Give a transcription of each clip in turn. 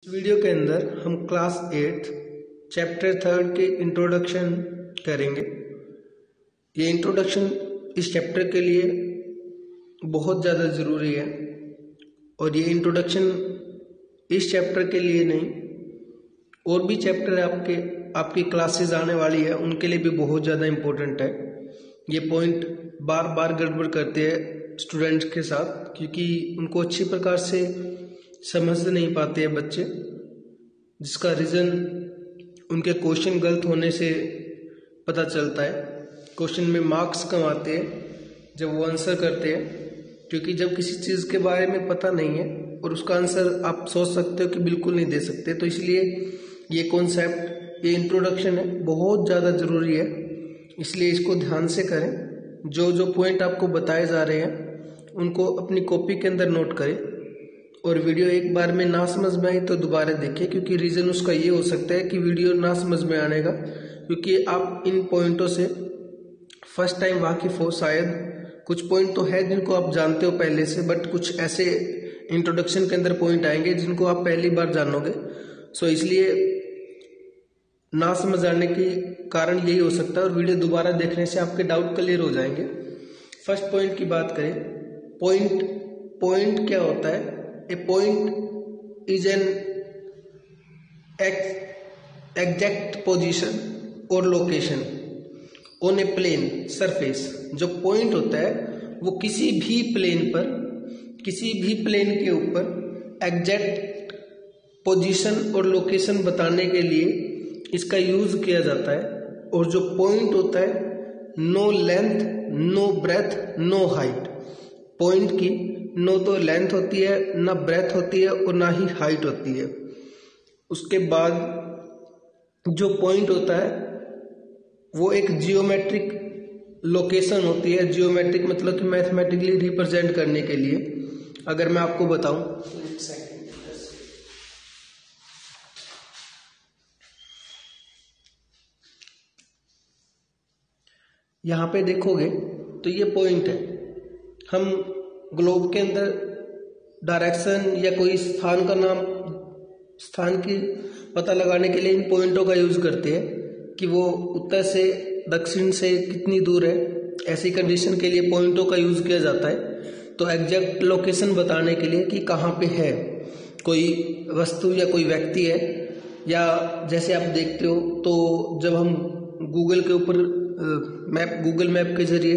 इस वीडियो के अंदर हम क्लास 8 चैप्टर 3 के इंट्रोडक्शन करेंगे। ये इंट्रोडक्शन इस चैप्टर के लिए बहुत ज़्यादा ज़रूरी है और ये इंट्रोडक्शन इस चैप्टर के लिए नहीं, और भी चैप्टर आपकी क्लासेस आने वाली है उनके लिए भी बहुत ज़्यादा इम्पोर्टेंट है। ये पॉइंट बार बार गड़बड़ करते हैं स्टूडेंट्स के साथ, क्योंकि उनको अच्छी प्रकार से समझ नहीं पाते हैं बच्चे, जिसका रीज़न उनके क्वेश्चन गलत होने से पता चलता है। क्वेश्चन में मार्क्स कम आते हैं जब वो आंसर करते हैं, क्योंकि जब किसी चीज़ के बारे में पता नहीं है और उसका आंसर आप सोच सकते हो कि बिल्कुल नहीं दे सकते, तो इसलिए ये कॉन्सेप्ट, ये इंट्रोडक्शन है, बहुत ज़्यादा ज़रूरी है। इसलिए इसको ध्यान से करें। जो जो पॉइंट आपको बताए जा रहे हैं उनको अपनी कॉपी के अंदर नोट करें, और वीडियो एक बार में ना समझ में आई तो दोबारा देखें, क्योंकि रीज़न उसका ये हो सकता है कि वीडियो ना समझ में आने का, क्योंकि आप इन पॉइंटों से फर्स्ट टाइम वाकिफ़ हो। शायद कुछ पॉइंट तो है जिनको आप जानते हो पहले से, बट कुछ ऐसे इंट्रोडक्शन के अंदर पॉइंट आएंगे जिनको आप पहली बार जानोगे। सो इसलिए ना समझ आने के कारण यही हो सकता है, और वीडियो दोबारा देखने से आपके डाउट क्लियर हो जाएंगे। फर्स्ट पॉइंट की बात करें, पॉइंट क्या होता है? A point is an exact position और location on a plane surface. जो पॉइंट होता है वो किसी भी प्लेन के ऊपर एग्जैक्ट पोजीशन और लोकेशन बताने के लिए इसका यूज किया जाता है। और जो पॉइंट होता है, no length, no breadth, no height. Point की नो तो लेंथ होती है, ना ब्रेथ होती है, और ना ही हाइट होती है। उसके बाद जो पॉइंट होता है वो एक जियोमेट्रिक लोकेशन होती है। जियोमेट्रिक मतलब कि मैथमेटिकली रिप्रेजेंट करने के लिए। अगर मैं आपको बताऊं, यहाँ पे देखोगे तो ये पॉइंट है। हम ग्लोब के अंदर डायरेक्शन या कोई स्थान का नाम, स्थान की पता लगाने के लिए इन पॉइंटों का यूज करते हैं कि वो उत्तर से दक्षिण से कितनी दूर है। ऐसी कंडीशन के लिए पॉइंटों का यूज किया जाता है। तो एग्जैक्ट लोकेशन बताने के लिए कि कहाँ पे है कोई वस्तु या कोई व्यक्ति है, या जैसे आप देखते हो तो जब हम गूगल के ऊपर गूगल मैप के जरिए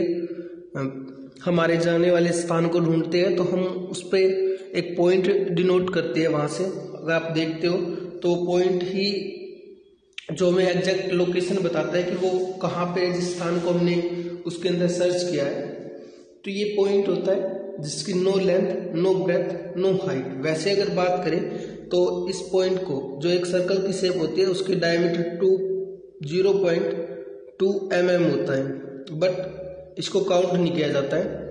हमारे जाने वाले स्थान को ढूंढते हैं, तो हम उस पर एक पॉइंट डिनोट करते हैं वहाँ से। अगर आप देखते हो तो पॉइंट ही जो हमें एग्जैक्ट लोकेशन बताता है कि वो कहाँ पे जिस स्थान को हमने उसके अंदर सर्च किया है। तो ये पॉइंट होता है जिसकी no length, no breadth, no height. वैसे अगर बात करें तो इस पॉइंट को, जो एक सर्कल की शेप होती है, उसकी डायमीटर 0.2 mm होता है, बट इसको काउंट नहीं किया जाता है।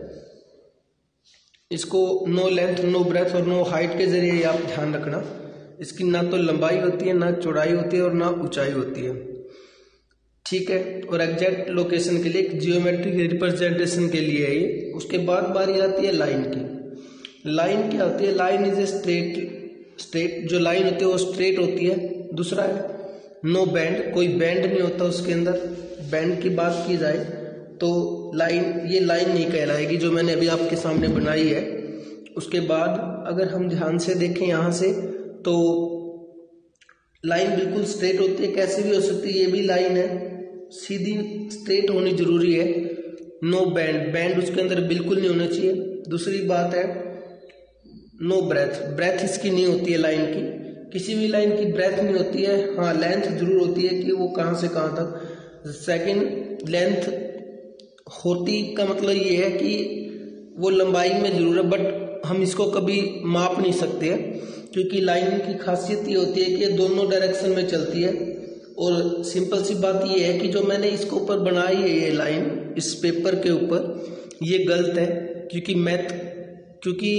इसको नो लेंथ, नो ब्रेथ और नो हाइट के जरिए आप ध्यान रखना। इसकी ना तो लंबाई होती है, ना चौड़ाई होती है, और ना ऊंचाई होती है। ठीक है। और एग्जैक्ट लोकेशन के लिए, एक जियोमेट्रिक रिप्रेजेंटेशन के लिए है ये। उसके बाद बारी आती है लाइन की। लाइन क्या होती है? Line is a straight. जो लाइन होती है वो स्ट्रेट होती है। दूसरा है नो बैंड, कोई बैंड नहीं होता उसके अंदर। बैंड की बात की जाए तो ये लाइन नहीं कहलाएगी जो मैंने अभी आपके सामने बनाई है। उसके बाद अगर हम ध्यान से देखें यहाँ से, तो लाइन बिल्कुल स्ट्रेट होती है। कैसे भी हो सकती है, ये भी लाइन है, सीधी स्ट्रेट होनी जरूरी है। नो बैंड उसके अंदर बिल्कुल नहीं होना चाहिए। दूसरी बात है नो ब्रेथ इसकी नहीं होती है लाइन की। किसी भी लाइन की ब्रेथ नहीं होती है। हाँ, लेंथ जरूर होती है कि वो कहाँ से कहाँ तक। सेकंड, लेंथ होती का मतलब ये है कि वो लंबाई में जरूर है, बट हम इसको कभी माप नहीं सकते हैं, क्योंकि लाइन की खासियत ये होती है कि ये दोनों डायरेक्शन में चलती है। और सिंपल सी बात ये है कि जो मैंने इसके ऊपर बनाई है ये लाइन इस पेपर के ऊपर, ये गलत है, क्योंकि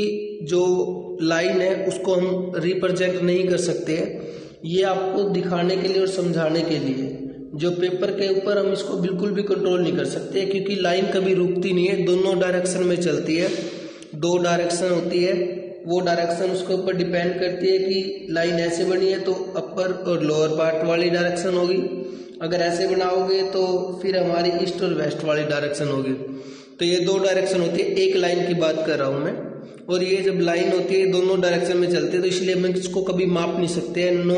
जो लाइन है उसको हम रिप्रेजेंट नहीं कर सकते हैं। ये आपको दिखाने के लिए और समझाने के लिए। जो पेपर के ऊपर हम इसको बिल्कुल भी कंट्रोल नहीं कर सकते, क्योंकि लाइन कभी रुकती नहीं है, दोनों डायरेक्शन में चलती है। 2 डायरेक्शन होती है, वो डायरेक्शन उसके ऊपर डिपेंड करती है कि लाइन ऐसे बनी है तो अपर और लोअर पार्ट वाली डायरेक्शन होगी, अगर ऐसे बनाओगे तो फिर हमारी ईस्ट और वेस्ट वाली डायरेक्शन होगी। तो ये दो डायरेक्शन होती है, एक लाइन की बात कर रहा हूँ मैं। और ये जब लाइन होती है दोनों डायरेक्शन में चलती है तो इसलिए हम इसको कभी माप नहीं सकते हैं। नो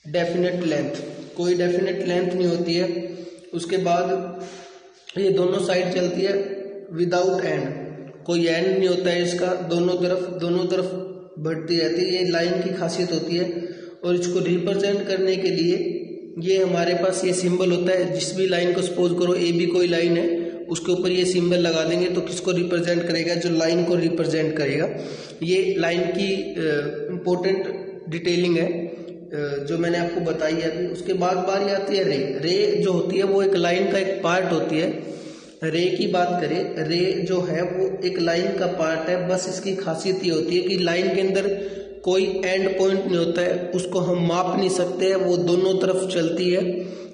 डेफिनेट लेंथ, कोई डेफिनेट लेंथ नहीं होती है। उसके बाद ये दोनों साइड चलती है विदाउट एंड, कोई एंड नहीं होता है इसका, दोनों तरफ बढ़ती रहती है। ये लाइन की खासियत होती है। और इसको रिप्रेजेंट करने के लिए ये हमारे पास ये सिंबल होता है। जिस भी लाइन को सपोज करो ए बी कोई लाइन है, उसके ऊपर ये सिंबल लगा देंगे तो किसको रिप्रेजेंट करेगा, जो लाइन को रिप्रेजेंट करेगा। ये लाइन की इम्पोर्टेंट डिटेलिंग है जो मैंने आपको बताई है अभी। उसके बाद बारी आती है रे। रे जो होती है वो एक लाइन का एक पार्ट होती है। रे की बात करें, रे जो है वो एक लाइन का पार्ट है। बस इसकी खासियत ये होती है कि लाइन के अंदर कोई एंड पॉइंट नहीं होता है, उसको हम माप नहीं सकते हैं, वो दोनों तरफ चलती है,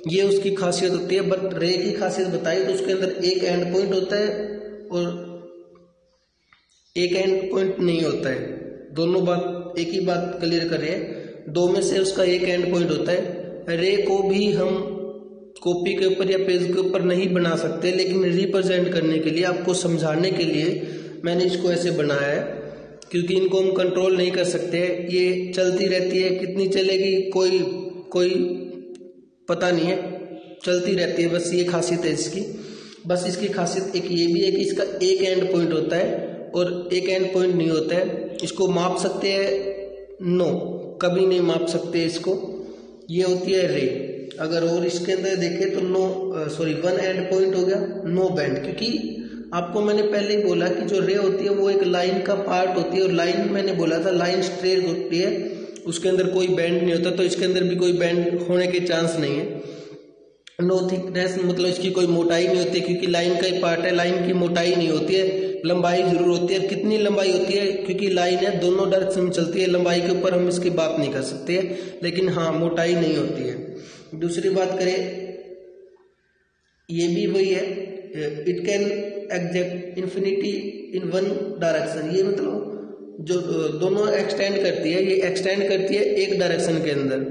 ये उसकी खासियत होती है। बट रे की खासियत बताई तो उसके अंदर एक एंड पॉइंट होता है और एक एंड पॉइंट नहीं होता है। दोनों बात एक ही बात क्लियर कर रहे हैं, दो में से उसका एक एंड पॉइंट होता है। रे को भी हम कॉपी के ऊपर या पेज के ऊपर नहीं बना सकते, लेकिन रिप्रेजेंट करने के लिए, आपको समझाने के लिए मैंने इसको ऐसे बनाया है, क्योंकि इनको हम कंट्रोल नहीं कर सकते। ये चलती रहती है, कितनी चलेगी कोई पता नहीं है, चलती रहती है। बस ये खासियत है इसकी। बस इसकी खासियत एक ये भी है कि इसका एक एंड पॉइंट होता है और एक एंड पॉइंट नहीं होता है। इसको माप सकते हैं? नो, कभी नहीं माप सकते इसको। ये होती है रे। अगर और इसके अंदर देखें तो वन एंड पॉइंट हो गया, नो बैंड। क्योंकि आपको मैंने पहले ही बोला कि जो रे होती है वो एक लाइन का पार्ट होती है, और लाइन मैंने बोला था लाइन स्ट्रेट होती है, उसके अंदर कोई बैंड नहीं होता। तो इसके अंदर भी कोई बैंड होने के चांस नहीं है। नो थिकनेस मतलब इसकी कोई मोटाई नहीं होती, क्योंकि लाइन का ही पार्ट है। लाइन की मोटाई नहीं होती है, लंबाई जरूर होती है। कितनी लंबाई होती है, क्योंकि लाइन है दोनों डायरेक्शन में चलती है, लंबाई के ऊपर हम इसकी बात नहीं कर सकते, लेकिन हाँ मोटाई नहीं होती है। दूसरी बात करें, ये भी वही है, it can exact infinity in one direction. ये मतलब जो दोनों एक्सटेंड करती है, ये एक्सटेंड करती है एक डायरेक्शन के अंदर,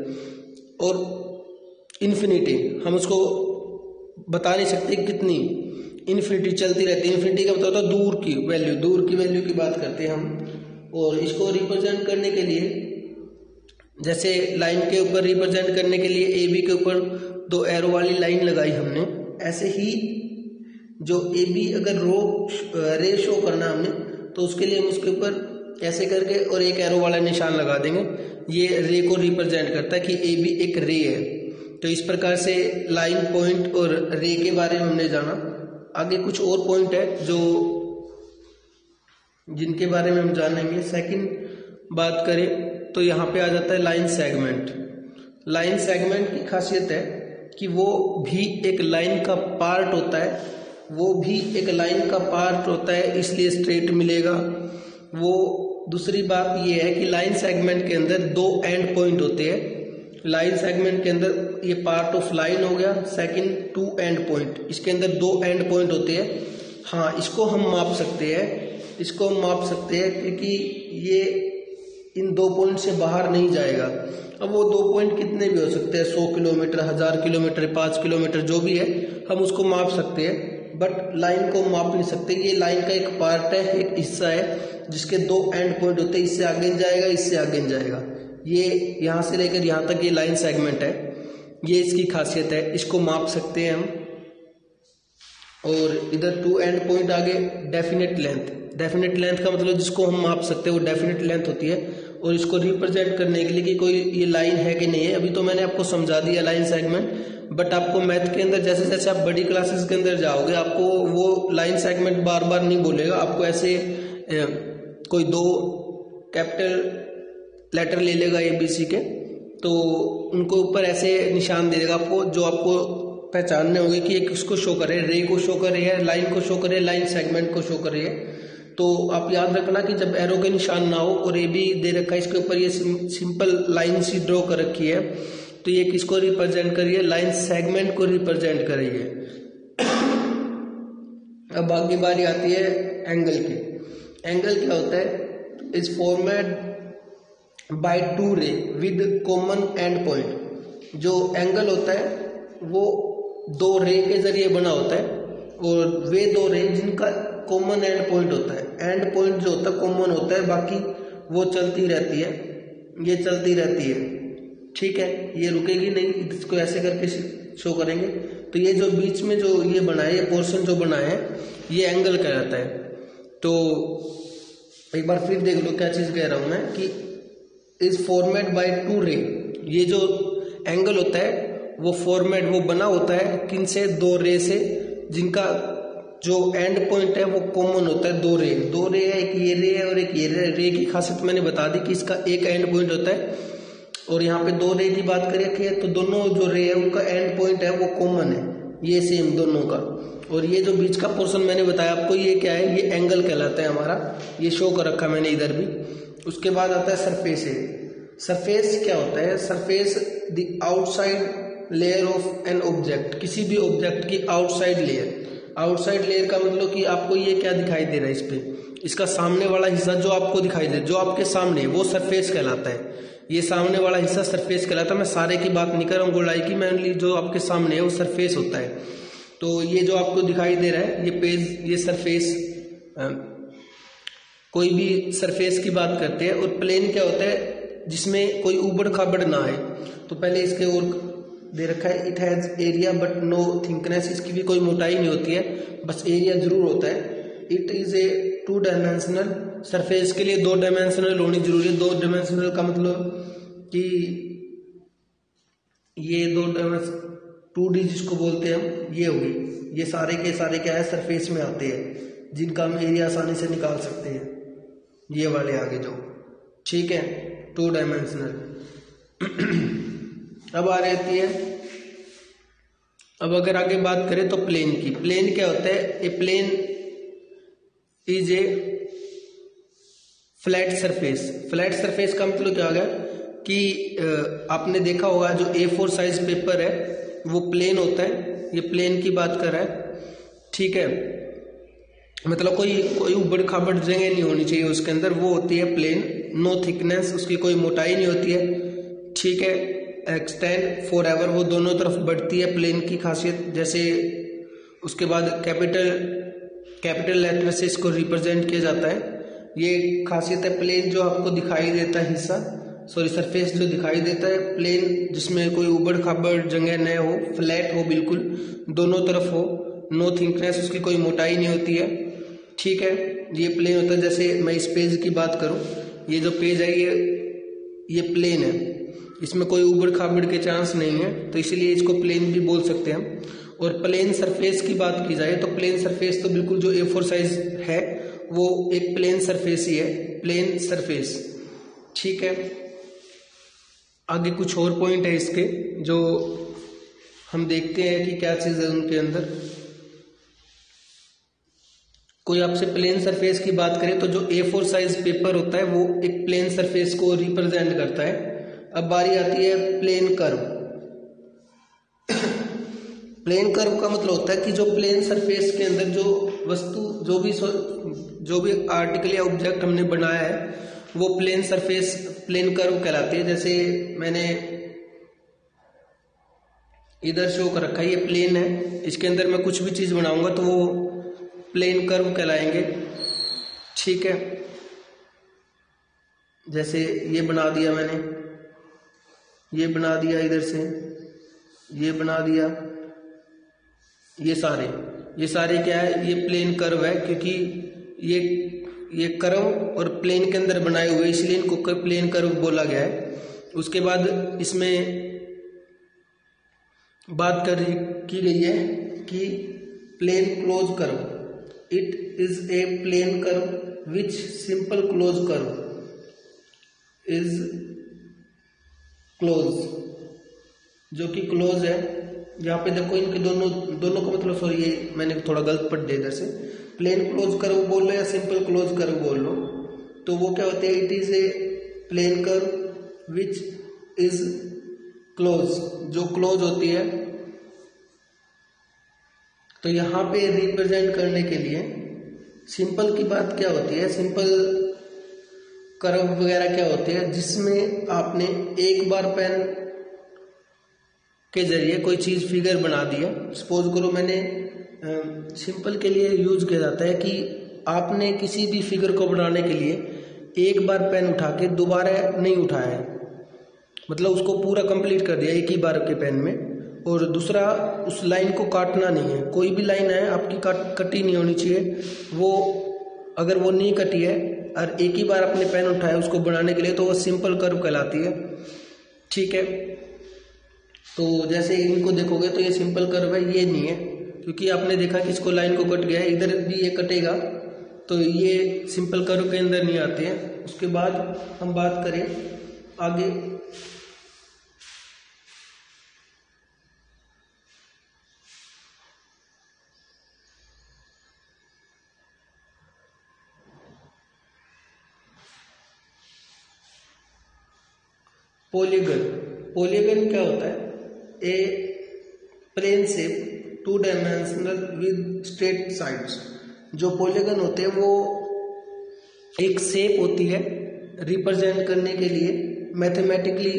और इन्फिनिटी हम उसको बता नहीं सकते कितनी, इन्फिनिटी चलती रहती है। इन्फिनिटी का मतलब होता है दूर की वैल्यू की बात करते हैं हम। और इसको रिप्रेजेंट करने के लिए, जैसे लाइन के ऊपर रिप्रेजेंट करने के लिए ए बी के ऊपर दो एरो वाली लाइन लगाई हमने, ऐसे ही जो ए बी अगर रे शो करना हमने, तो उसके लिए हम उसके ऊपर ऐसे करके और एक एरो वाला निशान लगा देंगे। ये रे को रिप्रेजेंट करता है कि ए बी एक रे है। तो इस प्रकार से लाइन, पॉइंट और रे के बारे में हमने जाना। आगे कुछ और पॉइंट है जिनके बारे में हम जानेंगे। सेकंड बात करें तो यहाँ पे आ जाता है लाइन सेगमेंट। लाइन सेगमेंट की खासियत है कि वो भी एक लाइन का पार्ट होता है, इसलिए स्ट्रेट मिलेगा वो। दूसरी बात ये है कि लाइन सेगमेंट के अंदर दो एंड पॉइंट होते हैं। लाइन सेगमेंट के अंदर ये पार्ट ऑफ लाइन हो गया। सेकंड, टू एंड पॉइंट, इसके अंदर दो एंड पॉइंट होते हैं। हाँ, इसको हम माप सकते हैं, क्योंकि ये इन दो पॉइंट से बाहर नहीं जाएगा। अब वो दो पॉइंट कितने भी हो सकते हैं, 100 किलोमीटर, 1000 किलोमीटर, 5 किलोमीटर, जो भी है हम उसको माप सकते हैं। बट लाइन को माप नहीं सकते। ये लाइन का एक पार्ट है, एक हिस्सा है, जिसके दो एंड पॉइंट होते हैं, इससे आगे जाएगा, इससे आगे जाएगा। ये यहाँ से लेकर यहाँ तक ये लाइन सेगमेंट है, ये इसकी खासियत है। इसको माप सकते हैं हम। और इधर टू एंड पॉइंट आगे डेफिनेट लेंथ का मतलब जिसको हम माप सकते हैं वो डेफिनेट लेंथ होती है। और इसको रिप्रेजेंट करने के लिए कि कोई ये लाइन है कि नहीं है, अभी तो मैंने आपको समझा दिया लाइन सेगमेंट। बट आपको मैथ के अंदर जैसे जैसे आप बड़ी क्लासेस के अंदर जाओगे, आपको वो लाइन सेगमेंट बार बार नहीं बोलेगा। आपको ऐसे कोई दो कैपिटल लेटर ले लेगा ABC के, तो उनको ऊपर ऐसे निशान दे देगा आपको, जो आपको पहचानने होंगे कि ये किसको शो करे, रे को शो कर रही है, लाइन को शो करे, लाइन सेगमेंट को शो कर रही है। तो आप याद रखना कि जब एरो के निशान ना हो और AB दे रखा है, इसके ऊपर ये सिंपल लाइन सी ड्रॉ कर रखी है, तो ये किसको रिप्रेजेंट कर रही है, लाइन सेगमेंट को रिप्रेजेंट कर रही है। अब आगे बारी आती है एंगल की। एंगल क्या होता है? इज फॉर्मेड बाय टू रे विद कॉमन एंड पॉइंट। जो एंगल होता है वो दो रे के जरिए बना होता है, और वे दो रे जिनका कॉमन एंड पॉइंट होता है। एंड पॉइंट जो होता है कॉमन होता है, बाकी वो चलती रहती है, ये चलती रहती है, ठीक है, ये रुकेगी नहीं। इसको ऐसे करके शो करेंगे। तो ये जो बीच में जो ये बना है, ये पोर्शन जो बना है, ये एंगल कहलाता है। तो एक बार फिर देख लो क्या चीज कह रहा हूं मैं, कि इज फॉर्मेट बाय टू रे। ये जो एंगल होता है वो फॉर्मेट, वो बना होता है किन से? दो रे से, जिनका जो एंड पॉइंट है वो कॉमन होता है। दो रे है, एक ये रे है और एक ये रे की खासियत मैंने बता दी कि इसका एक एंड पॉइंट होता है, और यहाँ पे दो रे की बात करें कि तो दोनों जो रे है उनका एंड पॉइंट है वो कॉमन है, ये सेम दोनों का। और ये जो बीच का पोर्शन मैंने बताया आपको, ये क्या है? ये एंगल कहलाता है हमारा, ये शो कर रखा मैंने इधर भी। उसके बाद आता है सरफेस है। सरफेस क्या होता है? Surface the outside layer of an object, किसी भी ऑब्जेक्ट की आउटसाइड लेयर। आउटसाइड लेयर का मतलब कि आपको ये क्या दिखाई दे रहा है? इस पे इसका सामने वाला हिस्सा जो आपको दिखाई दे, जो आपके सामने, वो सरफेस कहलाता है। ये सामने वाला हिस्सा सरफेस कहलाता है। मैं सारे की बात नहीं कर रहा हूँ गोलाई की, मैं जो आपके सामने है वो सरफेस होता है। तो ये जो आपको दिखाई दे रहा है ये पेज, ये सरफेस, कोई भी सरफेस की बात करते हैं। और प्लेन क्या होता है? जिसमें कोई उबड़ खाबड़ ना आए। तो पहले इसके और दे रखा है, it has area but no thickness. इसकी भी कोई मोटाई नहीं होती है, बस एरिया जरूर होता है। It is A two dimensional. Surface के लिए दो डायमेंशनल होनी जरूरी है। दो डायमेंशनल का मतलब कि ये दो डायमेंशन 2D जिसको बोलते हैं हम, ये होगी। ये सारे के सारे क्या है? सरफेस में आते हैं, जिनका हम एरिया आसानी से निकाल सकते हैं। ये वाले आगे जो, ठीक है, 2 डायमेंशनल। अब आ रहती है, अब अगर आगे बात करें तो प्लेन की। प्लेन क्या होता है? A plane is a flat surface. Flat surface का मतलब क्या हो गया कि आपने देखा होगा जो A4 साइज पेपर है वो प्लेन होता है। ये प्लेन की बात कर रहा है, ठीक है, मतलब कोई उबड़ खाबड़ जगह नहीं होनी चाहिए उसके अंदर, वो होती है प्लेन। नो थिकनेस, उसकी कोई मोटाई नहीं होती है, ठीक है। एक्सटेंड फॉर एवर, वो दोनों तरफ बढ़ती है, प्लेन की खासियत। जैसे उसके बाद कैपिटल लेटर से इसको रिप्रेजेंट किया जाता है, ये खासियत है। प्लेन जो आपको दिखाई देता है हिस्सा, सॉरी सरफेस जो दिखाई देता है, प्लेन जिसमें कोई उबड़ खाबड़ जगह न हो, फ्लैट हो, बिल्कुल दोनों तरफ हो। नो थिकनेस, उसकी कोई मोटाई नहीं होती है, ठीक है, ये प्लेन होता है। जैसे मैं इस पेज की बात करूं, ये जो पेज है ये प्लेन है, इसमें कोई उबड़ खाबड़ के चांस नहीं है, तो इसलिए इसको प्लेन भी बोल सकते हैं हम। और प्लेन सरफेस की बात की जाए तो प्लेन सरफेस तो बिल्कुल जो A4 साइज है वो एक प्लेन सरफेस ही है, प्लेन सरफेस, ठीक है। आगे कुछ और पॉइंट है इसके जो हम देखते हैं कि क्या चीज है उनके अंदर। कोई आपसे प्लेन सरफेस की बात करे तो जो A4 साइज पेपर होता है वो एक प्लेन सरफेस को रिप्रेजेंट करता है। अब बारी आती है प्लेन कर्व। प्लेन कर्व का मतलब होता है कि जो प्लेन सरफेस के अंदर जो वस्तु, जो भी आर्टिकल या ऑब्जेक्ट हमने बनाया है वो प्लेन सरफेस, प्लेन कर्व कहलाती है। जैसे मैंने इधर शो कर रखा है, ये प्लेन है, इसके अंदर मैं कुछ भी चीज बनाऊंगा तो वो प्लेन कर्व कहलाएंगे, ठीक है। जैसे ये बना दिया मैंने, ये बना दिया, इधर से ये बना दिया, ये सारे क्या है? ये प्लेन कर्व है, क्योंकि ये कर्व और प्लेन के अंदर बनाए हुए, इसलिए इनको प्लेन कर्व बोला गया है। उसके बाद इसमें बात की गई है कि plane close curve, it is a plane curve which simple close curve is close, जो कि क्लोज है। यहाँ पे देखो इनके दोनों का मतलब, सॉरी ये मैंने थोड़ा गलत पढ़ दिया, इधर से प्लेन क्लोज कर्व बोल लो या सिंपल क्लोज कर्व बोल लो, तो वो क्या होते हैं? It is a plane curve which is close, जो क्लोज होती है। तो यहाँ पे रिप्रेजेंट करने के लिए सिंपल की बात क्या होती है, सिंपल कर्व वगैरह क्या होते हैं जिसमें आपने एक बार पेन के जरिए कोई चीज़ फिगर बना दी है। सपोज करो मैंने सिंपल के लिए यूज किया जाता है कि आपने किसी भी फिगर को बनाने के लिए एक बार पेन उठा के दोबारा नहीं उठाया है, मतलब उसको पूरा कंप्लीट कर दिया एक ही बार के पेन में। और दूसरा, उस लाइन को काटना नहीं है, कोई भी लाइन है आपकी कटी नहीं होनी चाहिए। वो अगर वो नहीं कटी है और एक ही बार आपने पेन उठाया उसको बनाने के लिए, तो वो सिंपल कर्व कहलाती है। ठीक है, तो जैसे इनको देखोगे तो ये सिंपल कर्व है, ये नहीं है, क्योंकि आपने देखा कि इसको लाइन को कट गया है, इधर भी ये कटेगा, तो ये सिंपल कर्व के अंदर नहीं आते हैं। उसके बाद हम बात करें आगे, पॉलीगन। पॉलीगन क्या होता है? A plane shape 2 dimensional with straight sides. जो पॉलीगन होते हैं वो एक शेप होती है रिप्रेजेंट करने के लिए, मैथमेटिकली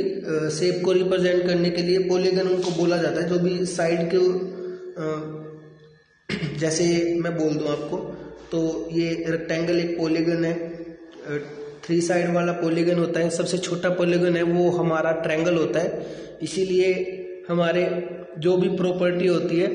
शेप को रिप्रेजेंट करने के लिए पॉलीगन उनको बोला जाता है। जो भी साइड के जैसे मैं बोल दूं आपको, तो ये रेक्टेंगल एक पॉलीगन है, 3 साइड वाला पॉलीगन होता है, सबसे छोटा पॉलीगन है वो हमारा ट्रायंगल होता है। इसीलिए हमारे जो भी प्रॉपर्टी होती है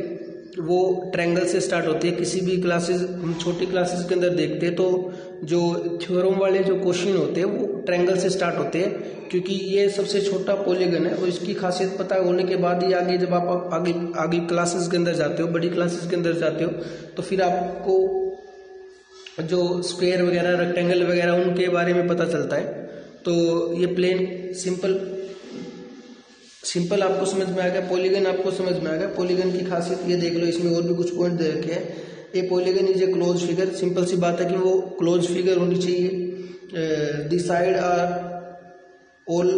वो ट्रायंगल से स्टार्ट होती है। किसी भी क्लासेस, हम छोटी क्लासेस के अंदर देखते हैं तो जो थ्योरम वाले जो क्वेश्चन होते हैं वो ट्रायंगल से स्टार्ट होते हैं, क्योंकि ये सबसे छोटा पॉलीगन है। और इसकी खासियत पता होने के बाद ही आगे जब आप आगे क्लासेस के अंदर जाते हो, बड़ी क्लासेस के अंदर जाते हो, तो फिर आपको जो स्क्वायर वगैरह, रेक्टेंगल वगैरह, उनके बारे में पता चलता है। तो ये प्लेन सिंपल आपको समझ में आ गया, पॉलीगन आपको समझ में आ गया। पॉलीगन की खासियत ये देख लो, इसमें और भी कुछ पॉइंट दे रखे हैं। A polygon is a closed figure. Simple सी बात है कि वो क्लोज फिगर होनी चाहिए। The side are all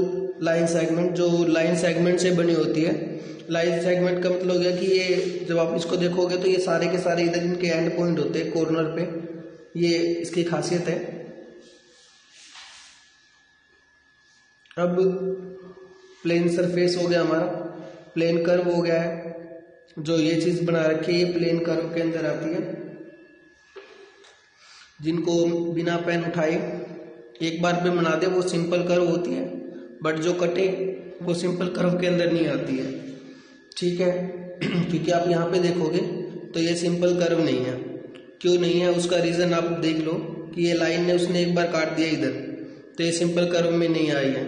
line segment, जो लाइन सेगमेंट से बनी होती है। लाइन सेगमेंट का मतलब हो गया कि ये जब आप इसको देखोगे तो ये सारे के सारे इधर इनके एंड पॉइंट होते हैं कॉर्नर पे, ये इसकी खासियत है। अब प्लेन सरफेस हो गया हमारा, प्लेन कर्व हो गया है। जो ये चीज बना रखी है ये प्लेन कर्व के अंदर आती है, जिनको बिना पेन उठाए एक बार पे बना दे वो सिंपल कर्व होती है, बट जो कटे वो सिंपल कर्व के अंदर नहीं आती है। ठीक है, क्योंकि आप यहाँ पे देखोगे तो ये सिंपल कर्व नहीं है। क्यों नहीं है उसका रीजन आप देख लो कि ये लाइन ने उसने एक बार काट दिया इधर, तो ये सिंपल कर्व में नहीं आई है।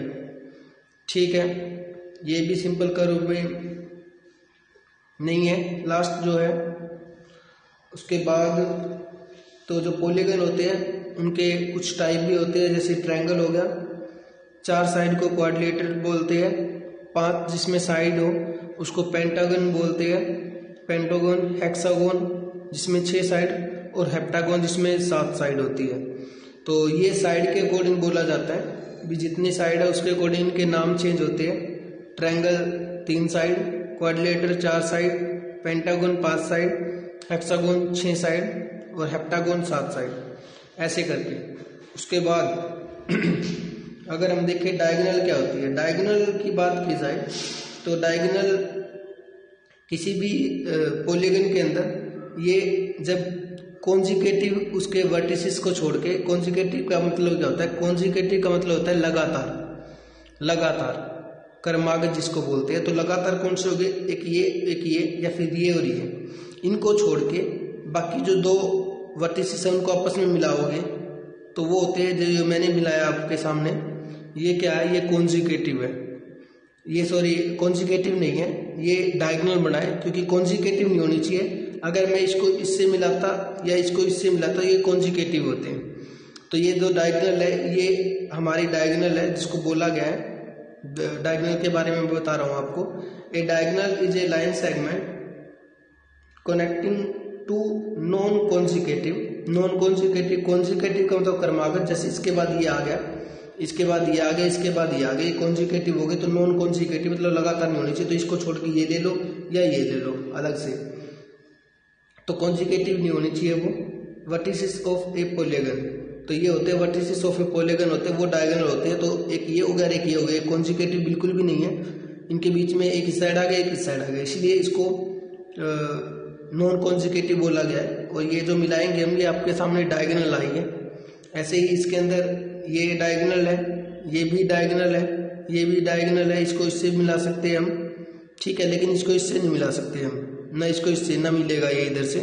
ठीक है, ये भी सिंपल कर्व में नहीं है। लास्ट जो है उसके बाद तो जो पॉलीगन होते हैं उनके कुछ टाइप भी होते हैं, जैसे ट्रायंगल हो गया, 4 साइड को क्वाड्रिलेटरल बोलते हैं, 5 जिसमें साइड हो उसको पेंटागन बोलते हैं, पेंटागन, हेक्सागोन जिसमें 6 साइड, और हेप्टागोन जिसमें 7 साइड होती है। तो ये साइड के अकॉर्डिंग बोला जाता है, भी जितनी साइड है उसके अकॉर्डिंग इनके नाम चेंज होते हैं। Triangle 3 side, quadrilateral 4 side, pentagon 5 side, hexagon 6 side और हेप्टागोन 7 साइड, ऐसे करके। उसके बाद अगर हम देखें डायगोनल क्या होती है, डायगोनल की बात की जाए तो डायगोनल किसी भी पॉलीगन के अंदर ये जब कॉन्जिकेटिव उसके वर्टिसेस को छोड़ के, कॉन्जिकेटिव का मतलब क्या होता है? कॉन्जिकेटिव का मतलब होता है लगातार क्रमागत जिसको बोलते हैं। तो लगातार कौन से हो गए? एक ये या फिर ये और ये, इनको छोड़ के बाकी जो 2 वर्टिसेस है उनको आपस में मिलाओगे तो वो होते हैं जो मैंने मिलाया आपके सामने। ये क्या है? ये कॉन्जिकेटिव है। ये सॉरी कॉन्जिकेटिव नहीं है, ये डायगोनल बना है, क्योंकि कॉन्जिकेटिव नहीं होनी चाहिए। अगर मैं इसको इससे मिलाता या इसको इससे मिलाता ये कॉन्जिकेटिव होते हैं। तो ये जो डायगोनल है ये हमारी डायगोनल है जिसको बोला गया है। डायगोनल के बारे में बता रहा हूँ आपको। A diagonal is a line segment connecting two non consecutive. Non consecutive, consecutive का मतलब क्रमागत, जैसे इसके बाद ये आ गया, इसके बाद ये आ गया, इसके बाद ये आ गया, ये कॉन्जिकेटिव हो गए। तो नॉन कॉन्जिकेटिव मतलब लगातार नहीं होनी चाहिए, तो इसको छोड़ के ये ले लो या ये ले लो अलग से, तो कॉन्जिकेटिव नहीं होनी चाहिए वो। Vertices of A polygon. तो ये होते हैं वर्टिसेस ऑफ ए पॉलीगन होते हैं, वो डायगोनल होते हैं। तो एक ये हो गया, एक ये हो गया, कॉन्जिक्यूटिव बिल्कुल भी नहीं है, इनके बीच में एक इस साइड आ गया, एक इस साइड आ गया, इसलिए इसको नॉन कॉन्जिक्यूटिव बोला गया है। और ये जो मिलाएंगे हम, ये आपके सामने डायगोनल आई है। ऐसे ही इसके अंदर ये डायगोनल है, ये भी डायगोनल है, ये भी डायगोनल है, इसको इससे मिला सकते हैं हम, ठीक है, लेकिन इसको इससे नहीं मिला सकते हम, ना इसको इससे ना मिलेगा, ये इधर से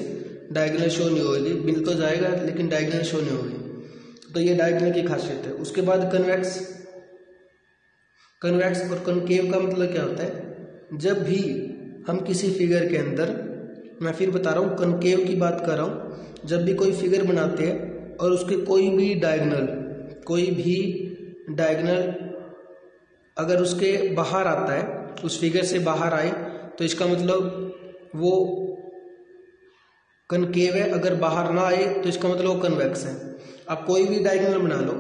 डायगोनल शो नहीं होगी, मिल तो जाएगा लेकिन डायगोनल शो नहीं होगी। तो ये डायगोनल की खासियत है। उसके बाद कन्वेक्स। कन्वेक्स और कनकेव का मतलब क्या होता है? जब भी हम किसी फिगर के अंदर, मैं फिर बता रहा हूँ, कनकेव की बात कर रहा हूँ, जब भी कोई फिगर बनाते हैं और उसके कोई भी डायगोनल अगर उसके बाहर आता है, उस फिगर से बाहर आए, तो इसका मतलब वो कनकेव है। अगर बाहर ना आए तो इसका मतलब वो कन्वेक्स है। आप कोई भी डायगोनल बना लो,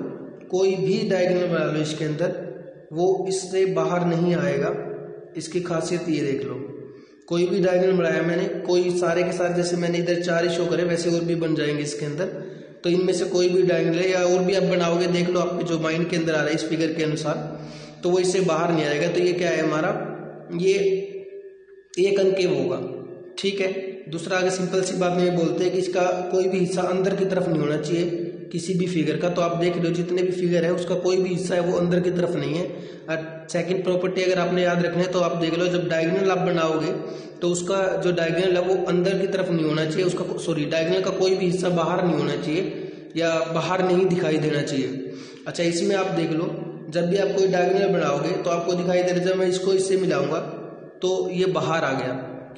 कोई भी डायगोनल बना लो इसके अंदर, वो इससे बाहर नहीं आएगा। इसकी खासियत ये देख लो, कोई भी डायगोनल बनाया मैंने, कोई सारे के सारे, जैसे मैंने इधर 4 ही शो करे, वैसे और भी बन जाएंगे इसके अंदर। तो इनमें से कोई भी डायगोनल है या और भी आप बनाओगे, देख लो आपके जो माइंड के अंदर आ रहा है इस फिगर के अनुसार, तो वो इससे बाहर नहीं आएगा। तो ये क्या है हमारा, ये कनकेव होगा, ठीक है। दूसरा, आगे सिंपल सी बात में बोलते हैं कि इसका कोई भी हिस्सा अंदर की तरफ नहीं होना चाहिए किसी भी फिगर का। तो आप देख लो जितने भी फिगर है उसका कोई भी हिस्सा है वो अंदर की तरफ नहीं है। और सेकंड प्रॉपर्टी अगर आपने याद रखना है तो आप देख लो, जब डायगोनल आप बनाओगे तो उसका जो डायगोनल है वो अंदर की तरफ नहीं होना चाहिए, उसका डायगोनल का कोई भी हिस्सा बाहर नहीं होना चाहिए या बाहर नहीं दिखाई देना चाहिए। अच्छा, इसमें आप देख लो, जब भी आप कोई डायगोनल बनाओगे तो आपको दिखाई दे रहा है, जब मैं इसको इससे मिलाऊंगा तो ये बाहर आ गया।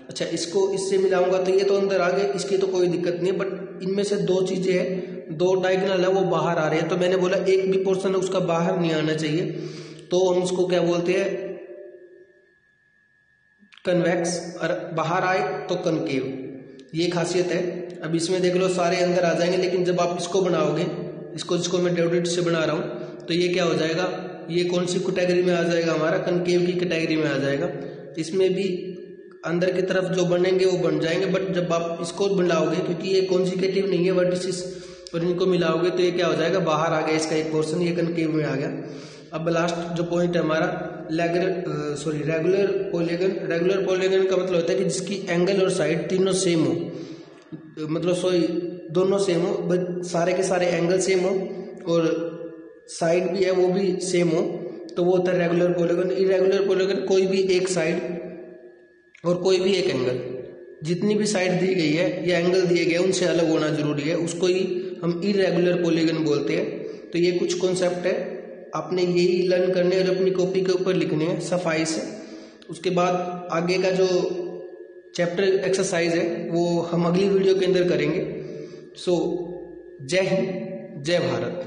अच्छा, इसको इससे मिलाऊंगा तो ये तो अंदर आ गया, इसकी तो कोई दिक्कत नहीं है। बट इनमें से 2 चीजें हैं, 2 डायगोनल है वो बाहर आ रहे हैं। तो मैंने बोला एक भी पोर्शन है उसका बाहर नहीं आना चाहिए, तो हम इसको क्या बोलते हैं, कन्वेक्स। और बाहर आए तो कनकेव, ये खासियत है। अब इसमें देख लो सारे अंदर आ जाएंगे, लेकिन जब आप इसको बनाओगे, जिसको मैं डेविड से बना रहा हूँ, तो ये क्या हो जाएगा, ये कौन सी कैटेगरी में आ जाएगा, हमारा कनकेव की कैटेगरी में आ जाएगा। इसमें भी अंदर की तरफ जो बनेंगे वो बन जाएंगे। बट जब आप इसको मिलाओगे, क्योंकि ये कॉन्जिक्यूटिव नहीं है वर्टिसेस, और इनको मिलाओगे तो ये क्या हो जाएगा, बाहर आ गया इसका एक पोर्शन, ये कनकेव में आ गया। अब लास्ट जो पॉइंट है हमारा रेगुलर पॉलीगन। रेगुलर पॉलीगन का मतलब होता है कि जिसकी एंगल और साइड तीनों सेम हो, मतलब दोनों सेम हो, बट सारे के सारे एंगल सेम हो और साइड भी है वो भी सेम हो, तो वो होता है रेगुलर पॉलीगन। इरेगुलर पॉलीगन कोई भी एक साइड और कोई भी एक एंगल, जितनी भी साइड दी गई है या एंगल दिए गए उनसे अलग होना जरूरी है, उसको ही हम इरेगुलर पॉलीगन बोलते हैं। तो ये कुछ कॉन्सेप्ट है, आपने यही लर्न करने और अपनी कॉपी के ऊपर लिखने हैं सफाई से। उसके बाद आगे का जो चैप्टर एक्सरसाइज है वो हम अगली वीडियो के अंदर करेंगे। सो जय हिंद, जय भारत।